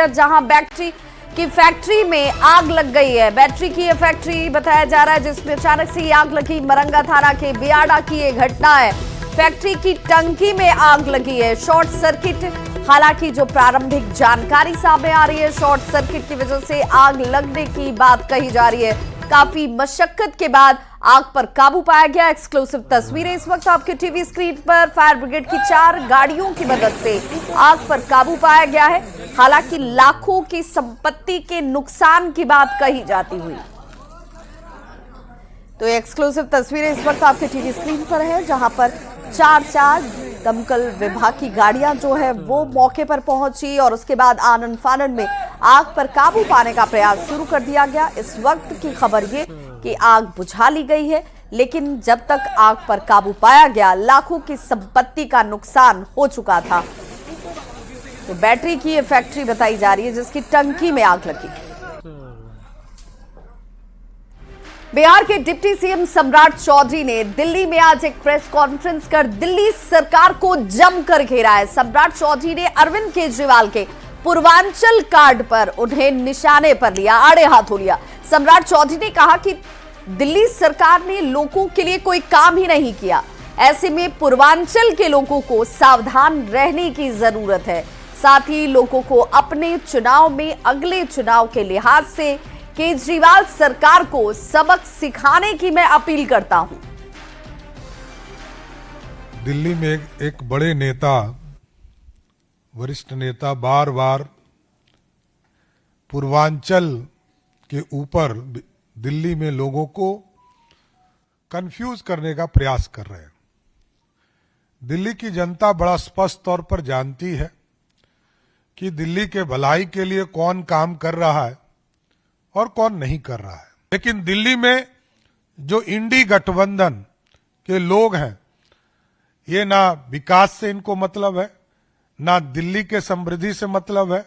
ग्वालियर, जहां बैटरी की फैक्ट्री में आग लग गई है। बैटरी की यह फैक्ट्री बताया जा रहा है जिसमें अचानक से आग लगी। मरंगा थाना के बियाड़ा की ये घटना है। फैक्ट्री की टंकी में आग लगी है, शॉर्ट सर्किट। हालांकि जो प्रारंभिक जानकारी सामने आ रही है, शॉर्ट सर्किट की वजह से आग लगने की बात कही जा रही है। काफी मशक्कत के बाद आग पर काबू पाया गया। एक्सक्लूसिव तस्वीरें इस वक्त आपके टीवी स्क्रीन पर। फायर ब्रिगेड की 4 गाड़ियों की मदद से आग पर काबू पाया गया है। हालांकि लाखों की संपत्ति के नुकसान की बात कही जाती हुई। तो एक्सक्लूसिव तस्वीरें इस वक्त आपके टीवी स्क्रीन पर है, जहां पर 4 दमकल विभाग की गाड़ियां जो है वो मौके पर पहुंची और उसके बाद आनन फानन में आग पर काबू पाने का प्रयास शुरू कर दिया गया। इस वक्त की खबर ये कि आग बुझा ली गई है, लेकिन जब तक आग पर काबू पाया गया, लाखों की संपत्ति का नुकसान हो चुका था। तो बैटरी की ये फैक्ट्री बताई जा रही है जिसकी टंकी में आग लगी। बिहार के डिप्टी सीएम सम्राट चौधरी ने दिल्ली में आज एक प्रेस कॉन्फ्रेंस कर दिल्ली सरकार को जमकर घेरा है। सम्राट चौधरी ने अरविंद केजरीवाल के पूर्वांचल कार्ड पर उन्हें निशाने पर लिया, आड़े हाथों लिया। सम्राट चौधरी ने कहा कि दिल्ली सरकार ने लोगों के लिए कोई काम ही नहीं किया। ऐसे में पूर्वांचल के लोगों को सावधान रहने की जरूरत है। साथ ही लोगों को अपने चुनाव में अगले चुनाव के लिहाज से केजरीवाल सरकार को सबक सिखाने की मैं अपील करता हूं। दिल्ली में एक बड़े नेता, वरिष्ठ नेता बार बार पूर्वांचल के ऊपर दिल्ली में लोगों को कंफ्यूज करने का प्रयास कर रहे हैं। दिल्ली की जनता बड़ा स्पष्ट तौर पर जानती है कि दिल्ली के भलाई के लिए कौन काम कर रहा है और कौन नहीं कर रहा है। लेकिन दिल्ली में जो इंडी गठबंधन के लोग हैं, ये ना विकास से इनको मतलब है, ना दिल्ली के समृद्धि से मतलब है,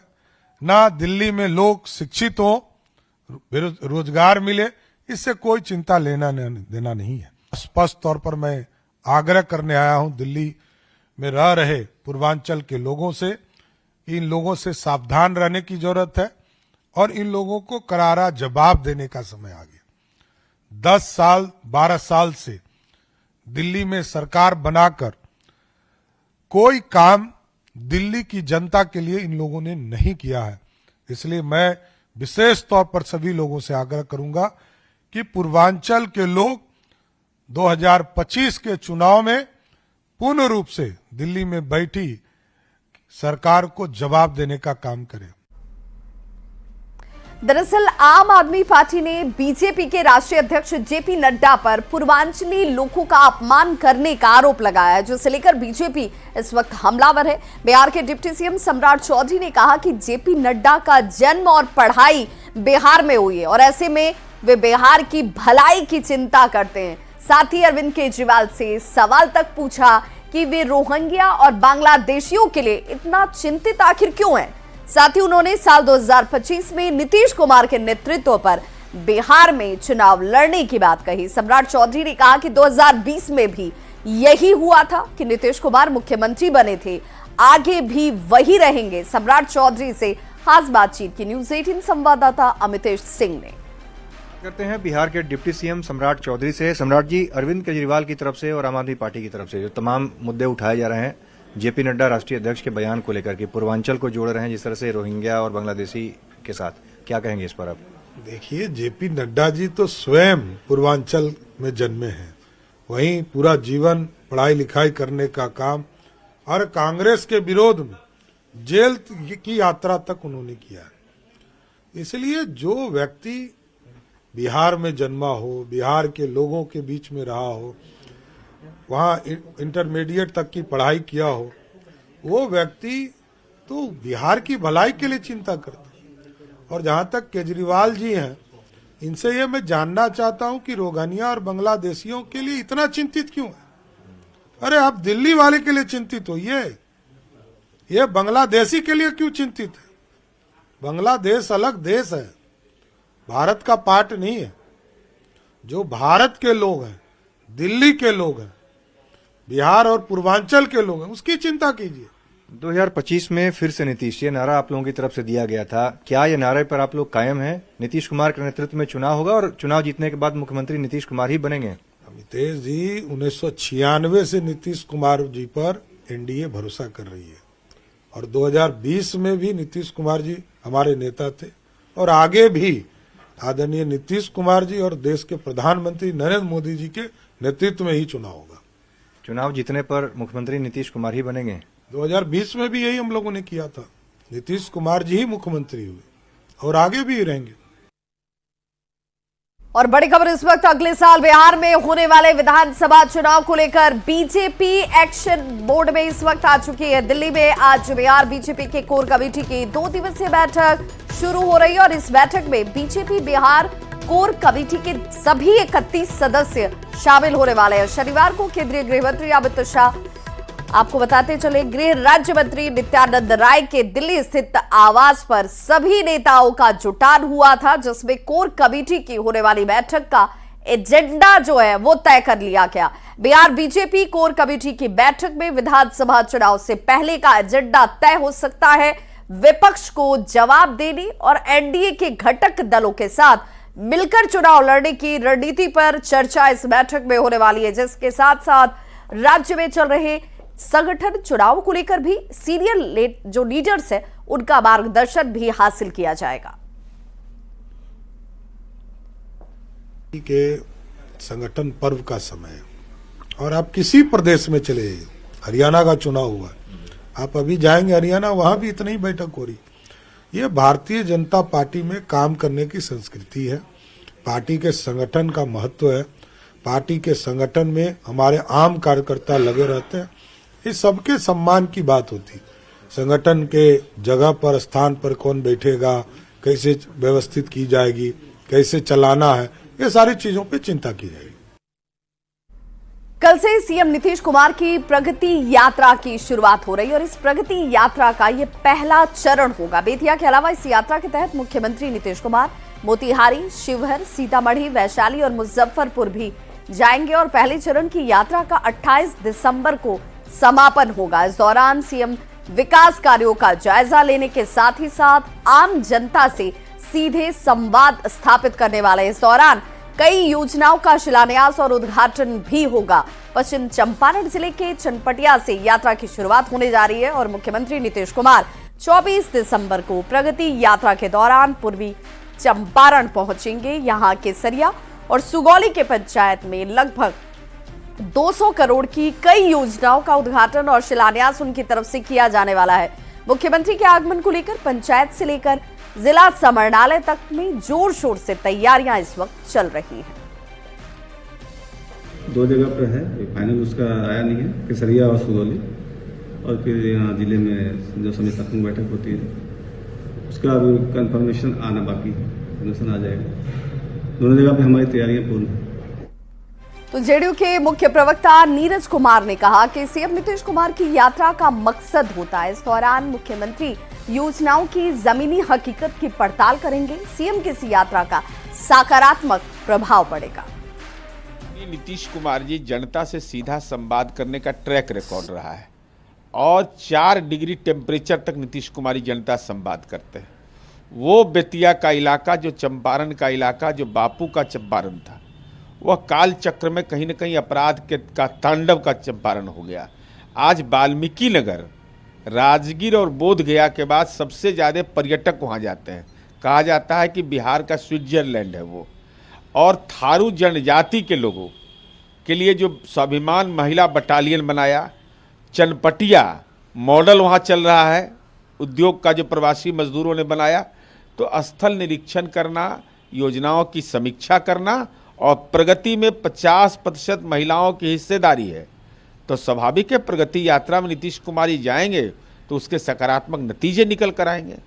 ना दिल्ली में लोग शिक्षित हो, रोजगार मिले, इससे कोई चिंता लेना देना नहीं है। स्पष्ट तौर पर मैं आग्रह करने आया हूं दिल्ली में रह रहे पूर्वांचल के लोगों से, इन लोगों से सावधान रहने की जरूरत है और इन लोगों को करारा जवाब देने का समय आ गया। 10 साल 12 साल से दिल्ली में सरकार बनाकर कोई काम दिल्ली की जनता के लिए इन लोगों ने नहीं किया है। इसलिए मैं विशेष तौर पर सभी लोगों से आग्रह करूंगा कि पूर्वांचल के लोग 2025 के चुनाव में पूर्ण रूप से दिल्ली में बैठी सरकार को जवाब देने का काम करें। दरअसल आम आदमी पार्टी ने बीजेपी के राष्ट्रीय अध्यक्ष जेपी नड्डा पर पूर्वांचली लोगों का अपमान करने का आरोप लगाया है, जिसे लेकर बीजेपी इस वक्त हमलावर है। बिहार के डिप्टी सीएम सम्राट चौधरी ने कहा कि जेपी नड्डा का जन्म और पढ़ाई बिहार में हुई है और ऐसे में वे बिहार की भलाई की चिंता करते हैं। साथ ही अरविंद केजरीवाल से सवाल तक पूछा कि वे रोहिंग्या और बांग्लादेशियों के लिए इतना चिंतित आखिर क्यों हैं। साथ ही उन्होंने साल 2025 में नीतीश कुमार के नेतृत्व पर बिहार में चुनाव लड़ने की बात कही। सम्राट चौधरी ने कहा कि 2020 में भी यही हुआ था कि नीतीश कुमार मुख्यमंत्री बने थे, आगे भी वही रहेंगे। सम्राट चौधरी से खास बातचीत की न्यूज़ 18 संवाददाता अमितेश सिंह ने। करते हैं बिहार के डिप्टी सीएम सम्राट चौधरी से। सम्राट जी, अरविंद केजरीवाल की तरफ से और आम आदमी पार्टी की तरफ से जो तमाम मुद्दे उठाए जा रहे हैं, जेपी नड्डा राष्ट्रीय अध्यक्ष के बयान को लेकर के पूर्वांचल को जोड़ रहे हैं जिस तरह से रोहिंग्या और बांग्लादेशी के साथ, क्या कहेंगे इस पर आप? देखिए, जेपी नड्डा जी तो स्वयं पूर्वांचल में जन्मे हैं, वहीं पूरा जीवन पढ़ाई लिखाई करने का काम और कांग्रेस के विरोध में जेल की यात्रा तक उन्होंने किया है। इसलिए जो व्यक्ति बिहार में जन्मा हो, बिहार के लोगों के बीच में रहा हो, वहाँ इंटरमीडिएट तक की पढ़ाई किया हो, वो व्यक्ति तो बिहार की भलाई के लिए चिंता करता है। और जहाँ तक केजरीवाल जी हैं, इनसे ये मैं जानना चाहता हूँ कि रोहिंग्या और बांग्लादेशियों के लिए इतना चिंतित क्यों है? अरे आप दिल्ली वाले के लिए चिंतित हो, ये बांग्लादेशी के लिए क्यों चिंतित है? बांग्लादेश अलग देश है, भारत का पार्ट नहीं है। जो भारत के लोग हैं, दिल्ली के लोग हैं, बिहार और पूर्वांचल के लोग हैं, उसकी चिंता कीजिए। 2025 में फिर से नीतीश, ये नारा आप लोगों की तरफ से दिया गया था। क्या ये नारे पर आप लोग कायम हैं? नीतीश कुमार के नेतृत्व में चुनाव होगा और चुनाव जीतने के बाद मुख्यमंत्री नीतीश कुमार ही बनेंगे। अमितेश जी 1996 से नीतीश कुमार जी पर एनडीए भरोसा कर रही है और 2020 में भी नीतीश कुमार जी हमारे नेता थे और आगे भी आदरणीय नीतीश कुमार जी और देश के प्रधानमंत्री नरेंद्र मोदी जी के नेतृत्व में ही चुनाव होगा। चुनाव जीतने पर मुख्यमंत्री नीतीश कुमार ही बनेंगे। 2020 में भी यही हम लोगों ने किया था, नीतीश कुमार जी ही मुख्यमंत्री हुए और आगे भी रहेंगे। और बड़ी खबर इस वक्त, अगले साल बिहार में होने वाले विधानसभा चुनाव को लेकर बीजेपी एक्शन मोड में इस वक्त आ चुकी है। दिल्ली में आज बिहार बीजेपी के कोर कमेटी की 2 दिवसीय बैठक शुरू हो रही है और इस बैठक में बीजेपी बिहार कोर कमेटी के सभी 31 सदस्य शामिल होने वाले हैं। शनिवार को केंद्रीय गृह मंत्री अमित शाह, आपको बताते चले, गृह राज्य मंत्री नित्यानंद राय के दिल्ली स्थित आवास पर सभी नेताओं का जुटान हुआ था, जिसमें कोर कमेटी की होने वाली बैठक का एजेंडा जो है वो तय कर लिया गया। बिहार बीजेपी कोर कमेटी की बैठक में विधानसभा चुनाव से पहले का एजेंडा तय हो सकता है। विपक्ष को जवाब देने और एनडीए के घटक दलों के साथ मिलकर चुनाव लड़ने की रणनीति पर चर्चा इस बैठक में होने वाली है, जिसके साथ साथ राज्य में चल रहे संगठन चुनाव को लेकर भी सीनियर जो लीडर्स है उनका मार्गदर्शन भी हासिल किया जाएगा। के संगठन पर्व का समय है और आप किसी प्रदेश में चले, हरियाणा का चुनाव हुआ, आप अभी जाएंगे हरियाणा, वहां भी इतनी ही बैठक हो रही। ये भारतीय जनता पार्टी में काम करने की संस्कृति है, पार्टी के संगठन का महत्व है। पार्टी के संगठन में हमारे आम कार्यकर्ता लगे रहते हैं, इस सबके सम्मान की बात होती। संगठन के जगह पर, स्थान पर कौन बैठेगा, कैसे व्यवस्थित की जाएगी, कैसे चलाना है, ये सारी चीजों पे चिंता की जाएगी। कल से सीएम नीतीश कुमार की प्रगति यात्रा की शुरुआत हो रही है और इस प्रगति यात्रा का ये पहला चरण होगा। बेतिया के अलावा इस यात्रा के तहत मुख्यमंत्री नीतीश कुमार मोतिहारी, शिवहर, सीतामढ़ी, वैशाली और मुजफ्फरपुर भी जाएंगे और पहले चरण की यात्रा का 28 दिसंबर को समापन होगा। इस दौरान सीएम विकास कार्यों का जायजा लेने के साथ ही साथ आम जनता से सीधे संवाद स्थापित करने वाले। इस दौरान कई योजनाओं का शिलान्यास और उद्घाटन भी होगा। पश्चिम चंपारण जिले के चनपटिया से यात्रा की शुरुआत होने जा रही है और मुख्यमंत्री नीतीश कुमार 24 दिसंबर को प्रगति यात्रा के दौरान पूर्वी चंपारण पहुंचेंगे। यहां केसरिया और सुगौली के पंचायत में लगभग 200 करोड़ की कई योजनाओं का उद्घाटन और शिलान्यास उनकी तरफ से किया जाने वाला है। मुख्यमंत्री के आगमन को लेकर पंचायत से लेकर जिला समरणालय तक में जोर शोर से तैयारियां इस वक्त चल रही हैं। 2 जगह पर है, फाइनल उसका आया नहीं है, केसरिया और सुगौली, और फिर यहाँ जिले में जो समीक्षा बैठक होती है उसका अभी कंफर्मेशन आना बाकी है, कंफर्मेशन आ जाएगा। दोनों जगह पे हमारी तैयारियां पूर्ण हैं। तो जेडीयू के मुख्य प्रवक्ता नीरज कुमार ने कहा कि सीएम नीतीश कुमार की यात्रा का मकसद होता है, इस दौरान मुख्यमंत्री योजनाओं की जमीनी हकीकत की पड़ताल करेंगे। सीएम की इस यात्रा का सकारात्मक प्रभाव पड़ेगा। नीतीश कुमार जी जनता से सीधा संवाद करने का ट्रैक रिकॉर्ड रहा है और 4 डिग्री टेम्परेचर तक नीतीश कुमार जनता संवाद करते हैं। वो बेतिया का इलाका, जो चंपारण का इलाका, जो बापू का चंपारण था, वह काल चक्र में कहीं न कहीं अपराध का तांडव का चंपारण हो गया। आज वाल्मीकि नगर, राजगीर और बोध गया के बाद सबसे ज़्यादा पर्यटक वहाँ जाते हैं। कहा जाता है कि बिहार का स्विट्जरलैंड है वो। और थारू जनजाति के लोगों के लिए जो स्वाभिमान महिला बटालियन बनाया, चनपटिया मॉडल वहाँ चल रहा है, उद्योग का जो प्रवासी मजदूरों ने बनाया, तो स्थल निरीक्षण करना, योजनाओं की समीक्षा करना और प्रगति में 50% महिलाओं की हिस्सेदारी है। तो स्वाभाविक है प्रगति यात्रा में नीतीश कुमार जी जाएंगे तो उसके सकारात्मक नतीजे निकल कर आएंगे।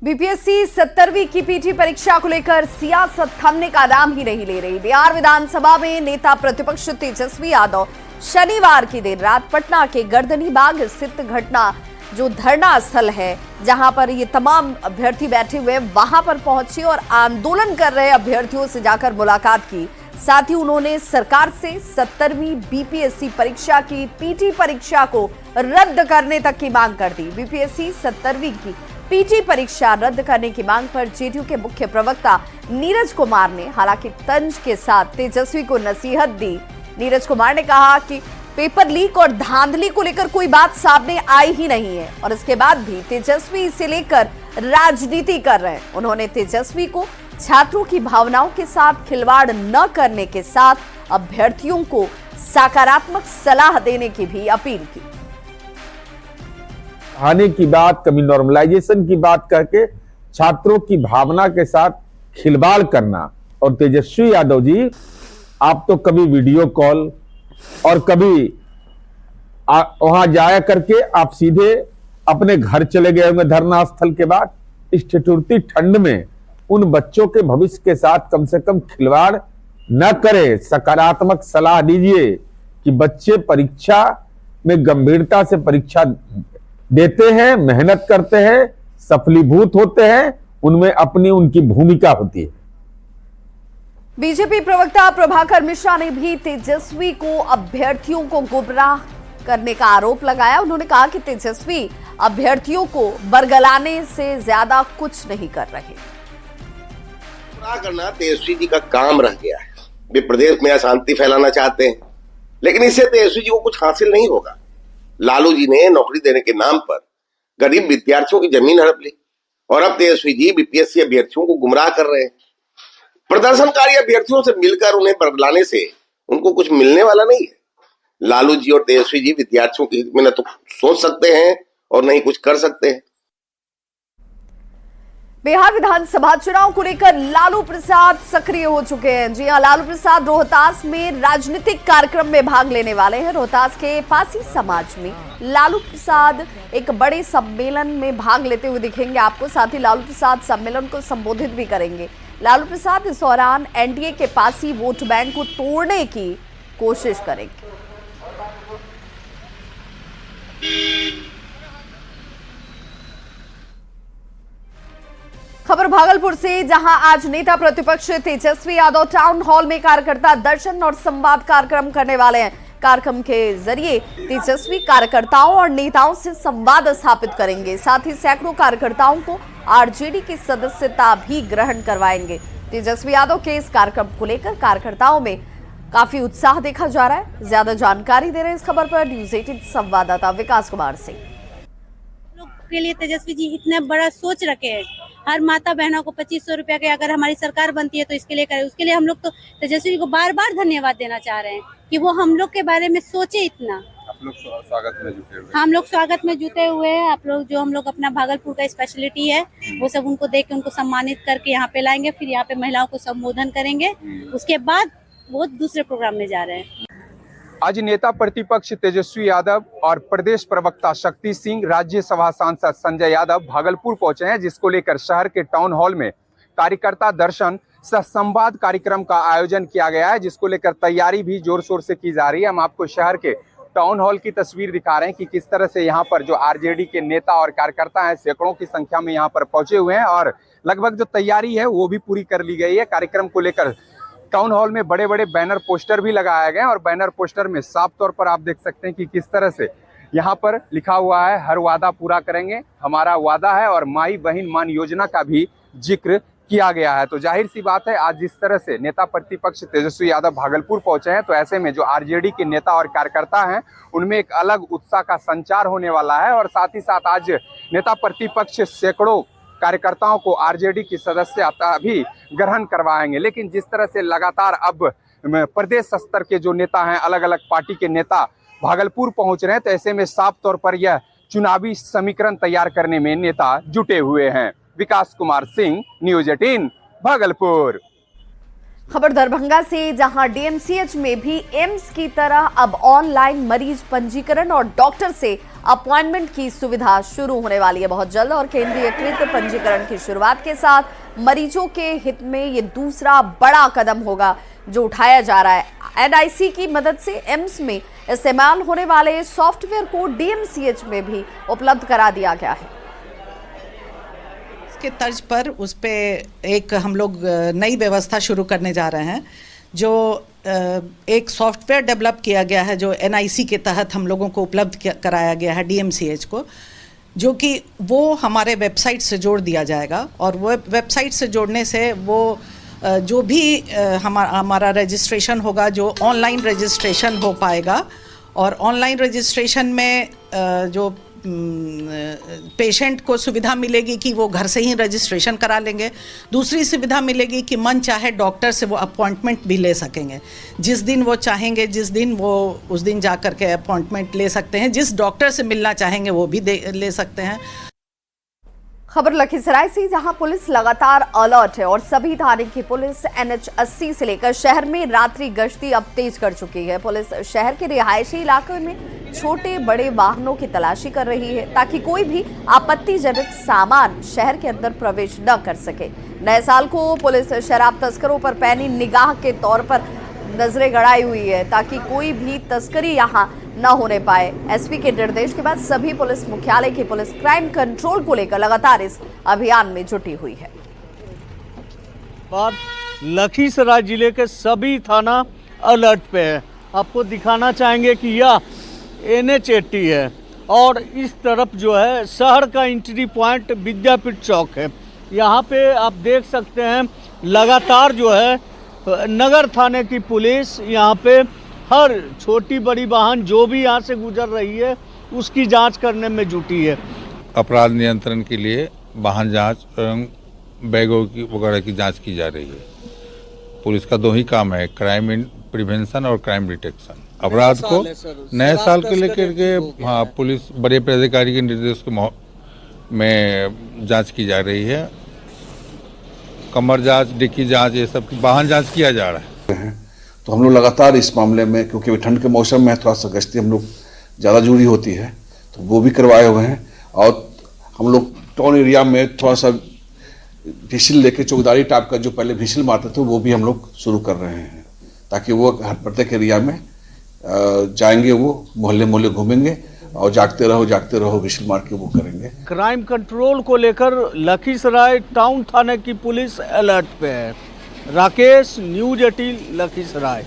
बीपीएससी 70वीं की पीटी परीक्षा को लेकर सियासत थमने का नाम ही नहीं ले रही। बिहार विधानसभा में नेता प्रतिपक्ष तेजस्वी यादव शनिवार की देर रात पटना के गर्दनी बाग स्थित घटना जो धरना स्थल है जहां पर ये तमाम अभ्यर्थी बैठे हुए वहां पर पहुंचे और आंदोलन कर रहे अभ्यर्थियों से जाकर मुलाकात की। साथ ही उन्होंने सरकार से 70वीं बीपीएससी परीक्षा की पीटी परीक्षा को रद्द करने तक की मांग कर दी। बीपीएससी 70वीं की पीटी परीक्षा रद्द करने की मांग पर जेडीयू के मुख्य प्रवक्ता नीरज कुमार ने हालांकि तंज के साथ तेजस्वी को नसीहत दी। नीरज कुमार ने कहा कि पेपर लीक और धांधली को लेकर कोई बात सामने आई ही नहीं है और इसके बाद भी तेजस्वी इसे लेकर राजनीति कर रहे हैं। उन्होंने तेजस्वी को छात्रों की भावनाओं के साथ खिलवाड़ न करने के साथ अभ्यर्थियों को सकारात्मक सलाह देने की भी अपील की। आने की बात, कभी नॉर्मलाइजेशन की बात करके छात्रों की भावना के साथ खिलवाड़ करना। और तेजस्वी यादव जी, आप तो कभी वीडियो कॉल और कभी वहां जाया करके आप सीधे अपने घर चले गए होंगे धरना स्थल के बाद। इस ठिठुरती ठंड में उन बच्चों के भविष्य के साथ कम से कम खिलवाड़ न करें, सकारात्मक सलाह दीजिए कि बच्चे परीक्षा में गंभीरता से परीक्षा देते हैं, मेहनत करते हैं, सफलीभूत होते हैं, उनमें अपनी उनकी भूमिका होती है। बीजेपी प्रवक्ता प्रभाकर मिश्रा ने भी तेजस्वी को अभ्यर्थियों को गुमराह करने का आरोप लगाया। उन्होंने कहा कि तेजस्वी अभ्यर्थियों को बरगलाने से ज्यादा कुछ नहीं कर रहे। गुमराह करना तेजस्वी जी का काम रह गया है। वे प्रदेश में अशांति फैलाना चाहते हैं, लेकिन इससे तेजस्वी जी को कुछ हासिल नहीं होगा। लालू जी ने नौकरी देने के नाम पर गरीब विद्यार्थियों की जमीन हड़प ली और अब तेजस्वी जी बीपीएससी अभ्यर्थियों को गुमराह कर रहे हैं। प्रदर्शनकारी अभ्यर्थियों से मिलकर उन्हें बरगलाने से उनको कुछ मिलने वाला नहीं है। लालू जी और तेजस्वी जी विद्यार्थियों के हित में न तो सोच सकते हैं और न ही कुछ कर सकते हैं। बिहार विधानसभा चुनाव को लेकर लालू प्रसाद सक्रिय हो चुके हैं। जी हां, लालू प्रसाद रोहतास में राजनीतिक कार्यक्रम में भाग लेने वाले हैं। रोहतास के पासी समाज में लालू प्रसाद एक बड़े सम्मेलन में भाग लेते हुए दिखेंगे आपको। साथ ही लालू प्रसाद सम्मेलन को संबोधित भी करेंगे। लालू प्रसाद इस दौरान एनडीए के पासी वोट बैंक को तोड़ने की कोशिश करेंगे। खबर भागलपुर से, जहां आज नेता प्रतिपक्ष तेजस्वी यादव टाउन हॉल में कार्यकर्ता दर्शन और संवाद कार्यक्रम करने वाले हैं। कार्यक्रम के जरिए तेजस्वी कार्यकर्ताओं और नेताओं से संवाद स्थापित करेंगे। साथ ही सैकड़ों कार्यकर्ताओं को आरजेडी की सदस्यता भी ग्रहण करवाएंगे। तेजस्वी यादव के इस कार्यक्रम को लेकर कार्यकर्ताओं में काफी उत्साह देखा जा रहा है। ज्यादा जानकारी दे रहे हैं इस खबर पर न्यूज़ 18 संवाददाता विकास कुमार सिंह। के लिए तेजस्वी जी इतना बड़ा सोच रखे हैं। हर माता बहनों को 2500 रुपया के अगर हमारी सरकार बनती है तो इसके लिए करें। उसके लिए हम लोग तो तेजस्वी जी को बार बार धन्यवाद देना चाह रहे हैं कि वो हम लोग के बारे में सोचे इतना। आप लोग स्वागत में जुटे हुए, हम लोग स्वागत में जुटे हुए हैं। आप लोग जो हम लोग अपना भागलपुर का स्पेशलिटी है वो सब उनको देख के उनको सम्मानित करके यहाँ पे लाएंगे। फिर यहाँ पे महिलाओं को संबोधन करेंगे। उसके बाद वो दूसरे प्रोग्राम में जा रहे हैं। आज नेता प्रतिपक्ष तेजस्वी यादव और प्रदेश प्रवक्ता शक्ति सिंह, राज्यसभा सांसद संजय यादव भागलपुर पहुंचे हैं, जिसको लेकर शहर के टाउन हॉल में कार्यकर्ता दर्शन सह संवाद कार्यक्रम का आयोजन किया गया है, जिसको लेकर तैयारी भी जोर शोर से की जा रही है। हम आपको शहर के टाउन हॉल की तस्वीर दिखा रहे हैं कि किस तरह से यहाँ पर जो आरजेडी के नेता और कार्यकर्ता हैं सैकड़ों की संख्या में यहाँ पर पहुंचे हुए हैं और लगभग जो तैयारी है वो भी पूरी कर ली गई है। कार्यक्रम को लेकर टाउन हॉल में बड़े बड़े बैनर पोस्टर भी लगाए गए और बैनर पोस्टर में साफ तौर पर आप देख सकते हैं कि किस तरह से यहाँ पर लिखा हुआ है, हर वादा पूरा करेंगे, हमारा वादा है, और माई बहन मान योजना का भी जिक्र किया गया है। तो जाहिर सी बात है, आज जिस तरह से नेता प्रतिपक्ष तेजस्वी यादव भागलपुर पहुंचे हैं तो ऐसे में जो आरजेडी के नेता और कार्यकर्ता हैं उनमें एक अलग उत्साह का संचार होने वाला है। और साथ ही साथ आज नेता प्रतिपक्ष सैकड़ों कार्यकर्ताओं को आरजेडी की सदस्यता भी ग्रहण करवाएंगे। लेकिन जिस तरह से लगातार अब प्रदेश स्तर के जो नेता हैं, अलग अलग पार्टी के नेता भागलपुर पहुंच रहे हैं, तो ऐसे में साफ तौर पर यह चुनावी समीकरण तैयार करने में नेता जुटे हुए हैं। विकास कुमार सिंह, न्यूज़ 18 भागलपुर। खबर दरभंगा से, जहां डीएमसीएच में भी एम्स की तरह अब ऑनलाइन मरीज पंजीकरण और डॉक्टर से अपॉइंटमेंट की सुविधा शुरू होने वाली है बहुत जल्द। और केंद्रीयकृत पंजीकरण की शुरुआत के साथ मरीजों के हित में ये दूसरा बड़ा कदम होगा जो उठाया जा रहा है। एनआईसी की मदद से एम्स में इस्तेमाल होने वाले सॉफ्टवेयर को डीएमसीएच में भी उपलब्ध करा दिया गया है। के तर्ज पर उस पे एक हम लोग नई व्यवस्था शुरू करने जा रहे हैं जो एक सॉफ्टवेयर डेवलप किया गया है जो NIC के तहत हम लोगों को उपलब्ध कराया गया है DMCH को, जो कि वो हमारे वेबसाइट से जोड़ दिया जाएगा और वो वेबसाइट से जोड़ने से वो जो भी हमारा रजिस्ट्रेशन होगा, जो ऑनलाइन रजिस्ट्रेशन हो पाएगा और ऑनलाइन रजिस्ट्रेशन में जो पेशेंट को सुविधा मिलेगी कि वो घर से ही रजिस्ट्रेशन करा लेंगे। दूसरी सुविधा मिलेगी कि मन चाहे डॉक्टर से वो अपॉइंटमेंट भी ले सकेंगे, जिस दिन वो चाहेंगे, जिस दिन वो उस दिन जा कर के अपॉइंटमेंट ले सकते हैं, जिस डॉक्टर से मिलना चाहेंगे वो भी ले सकते हैं। खबर लखीसराय से, जहां पुलिस लगातार अलर्ट है और सभी थाने की पुलिस NH 80 से लेकर शहर में रात्रि गश्ती अब तेज कर चुकी है। पुलिस शहर के रिहायशी इलाकों में छोटे बड़े वाहनों की तलाशी कर रही है ताकि कोई भी आपत्तिजनक सामान शहर के अंदर प्रवेश न कर सके। नए साल को पुलिस शराब तस्करों पर पैनी निगाह के तौर पर नजरें गड़ाई हुई है ताकि कोई भी तस्करी यहां न होने पाए। SP के निर्देश के बाद सभी पुलिस मुख्यालय की पुलिस क्राइम कंट्रोल को लेकर लगातार इस अभियान में जुटी हुई है। लखीसराय जिले के सभी थाना अलर्ट पे है। आपको दिखाना चाहेंगे कि यह NH 80 है और इस तरफ जो है शहर का एंट्री पॉइंट विद्यापीठ चौक है। यहाँ पे आप देख सकते हैं लगातार जो है नगर थाने की पुलिस यहाँ पे हर छोटी बड़ी वाहन जो भी यहाँ से गुजर रही है उसकी जांच करने में जुटी है। अपराध नियंत्रण के लिए वाहन जांच एवं बैगों की वगैरह की जांच की जा रही है। पुलिस का दो ही काम है, क्राइम प्रिवेंशन और क्राइम डिटेक्शन। अपराध को नए साल के लेकर के हाँ पुलिस बड़े पदाधिकारी के निर्देश में जांच की जा रही है। कमर जांच, डिक्की जांच, ये सब वाहन जांच किया जा रहा है। तो हम लोग लगातार इस मामले में, क्योंकि ठंड के मौसम में थोड़ा सा गश्ती हम लोग ज़्यादा जरूरी होती है, तो वो भी करवाए हुए हैं। और हम लोग टाउन एरिया में थोड़ा सा व्हिसिल लेके चौकीदारी टाइप का जो पहले व्हिसिल मारते थे वो भी हम लोग शुरू कर रहे हैं, ताकि वो हर प्रत्येक एरिया में जाएंगे, वो मोहल्ले मोहल्ले घूमेंगे और जागते रहो व्हिसिल मार के वो करेंगे। क्राइम कंट्रोल को लेकर लखीसराय टाउन थाने की पुलिस अलर्ट पे है। राकेश, न्यूज 18 लखीसराय।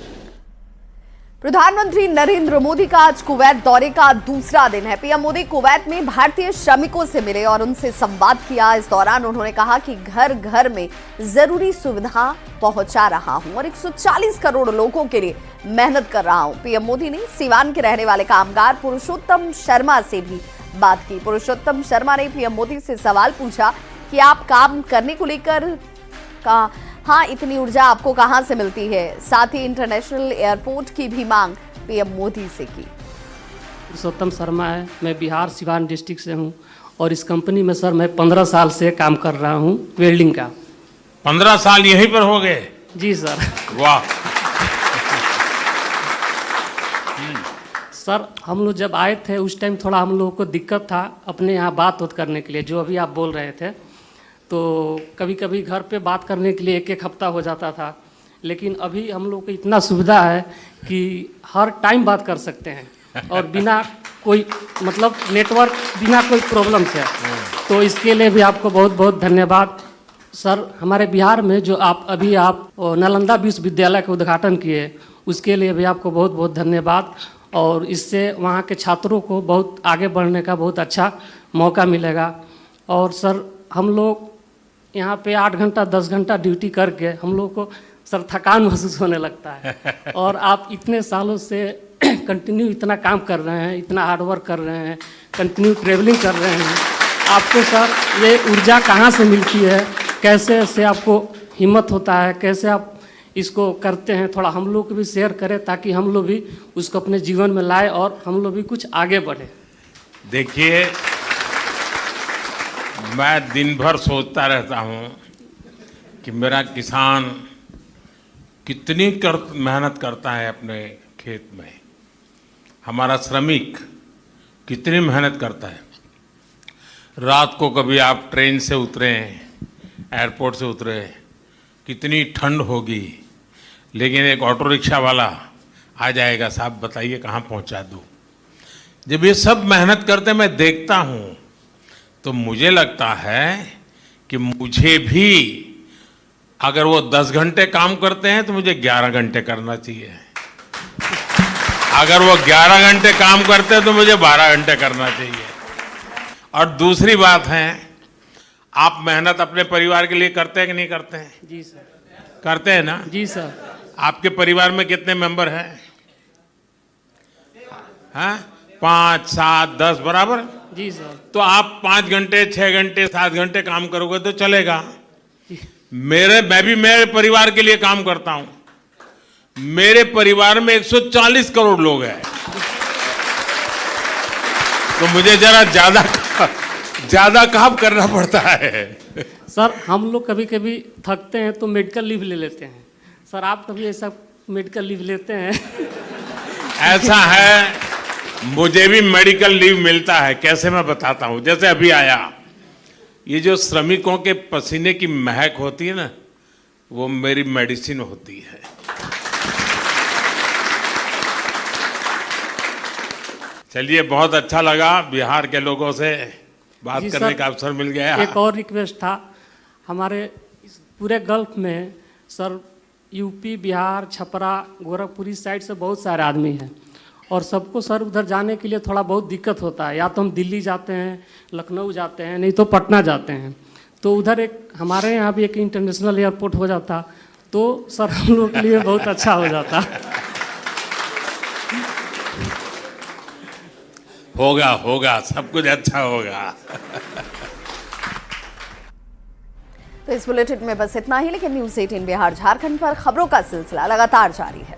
प्रधानमंत्री नरेंद्र मोदी का आज कुवैत दौरे का दूसरा दिन है। PM मोदी कुवैत में भारतीय श्रमिकों से मिले और उनसे संवाद किया। इस दौरान उन्होंने कहा कि घर घर में जरूरी सुविधा पहुंचा रहा हूं और 140 करोड़ लोगों के लिए मेहनत कर रहा हूं। PM मोदी ने सीवान के रहने वाले कामगार पुरुषोत्तम शर्मा से भी बात की। पुरुषोत्तम शर्मा ने PM मोदी से सवाल पूछा कि आप काम करने को लेकर हाँ, इतनी ऊर्जा आपको कहां से मिलती है। साथ ही इंटरनेशनल एयरपोर्ट की भी मांग PM मोदी से की। पुरुषोत्तम शर्मा है, मैं बिहार सिवान डिस्ट्रिक्ट से हूं और इस कंपनी में सर मैं 15 साल से काम कर रहा हूं वेल्डिंग का। 15 साल यहीं पर हो गए? जी सर। वाह। सर हम लोग जब आए थे उस टाइम थोड़ा हम लोगों को दिक्कत था अपने यहाँ बात करने के लिए, जो अभी आप बोल रहे थे, तो कभी कभी घर पे बात करने के लिए एक हफ्ता हो जाता था। लेकिन अभी हम लोग को इतना सुविधा है कि हर टाइम बात कर सकते हैं और बिना कोई मतलब नेटवर्क, बिना कोई प्रॉब्लम से। तो इसके लिए भी आपको बहुत बहुत धन्यवाद सर। हमारे बिहार में जो आप नालंदा विश्वविद्यालय का उद्घाटन किए, उसके लिए भी आपको बहुत बहुत धन्यवाद। और इससे वहाँ के छात्रों को बहुत आगे बढ़ने का बहुत अच्छा मौका मिलेगा। और सर हम लोग यहाँ पे 8 घंटा 10 घंटा ड्यूटी करके हम लोग को सर थकान महसूस होने लगता है। और आप इतने सालों से कंटिन्यू इतना काम कर रहे हैं, इतना हार्ड वर्क कर रहे हैं, कंटिन्यू ट्रेवलिंग कर रहे हैं। आपको सर ये ऊर्जा कहाँ से मिलती है, कैसे ऐसे आपको हिम्मत होता है, कैसे आप इसको करते हैं, थोड़ा हम लोग को भी शेयर करें ताकि हम लोग भी उसको अपने जीवन में लाए और हम लोग भी कुछ आगे बढ़े। देखिए, मैं दिन भर सोचता रहता हूँ कि मेरा किसान कितनी मेहनत करता है अपने खेत में, हमारा श्रमिक कितनी मेहनत करता है। रात को कभी आप ट्रेन से उतरे, एयरपोर्ट से उतरे, कितनी ठंड होगी, लेकिन एक ऑटो रिक्शा वाला आ जाएगा, साहब बताइए कहाँ पहुँचा दूँ। जब ये सब मेहनत करते मैं देखता हूँ तो मुझे लगता है कि मुझे भी अगर वो 10 घंटे काम करते हैं तो मुझे 11 घंटे करना चाहिए। अगर वो 11 घंटे काम करते हैं तो मुझे 12 घंटे करना चाहिए। और दूसरी बात है, आप मेहनत अपने परिवार के लिए करते हैं कि नहीं करते हैं? जी सर। करते हैं ना? जी सर। आपके परिवार में कितने मेंबर हैं? हाँ, 5, 7, 10 बराबर? जी सर। तो आप 5 घंटे, 6 घंटे, 7 घंटे काम करोगे तो चलेगा। मैं भी मेरे परिवार के लिए काम करता हूं। मेरे परिवार में 140 करोड़ लोग हैं, तो मुझे जरा ज्यादा काम करना पड़ता है। सर हम लोग कभी कभी थकते हैं तो मेडिकल लीव ले लेते हैं। सर आप कभी ऐसा मेडिकल लीव लेते हैं? ऐसा है, मुझे भी मेडिकल लीव मिलता है। कैसे, मैं बताता हूं। जैसे अभी आया, ये जो श्रमिकों के पसीने की महक होती है ना, वो मेरी मेडिसिन होती है। चलिए, बहुत अच्छा लगा बिहार के लोगों से बात करने का अवसर मिल गया। एक और रिक्वेस्ट था, हमारे इस पूरे गल्फ में सर यूपी, बिहार, छपरा, गोरखपुर इस साइड से बहुत सारे आदमी हैं और सबको सर उधर जाने के लिए थोड़ा बहुत दिक्कत होता है। या तो हम दिल्ली जाते हैं, लखनऊ जाते हैं, नहीं तो पटना जाते हैं। तो उधर एक हमारे यहाँ भी एक इंटरनेशनल एयरपोर्ट हो जाता तो सर हम लोग के लिए बहुत अच्छा हो जाता। होगा, सब कुछ अच्छा होगा। तो इस बुलेटिन में बस इतना ही, लेकिन न्यूज़ 18 बिहार झारखंड पर खबरों का सिलसिला लगातार जारी है।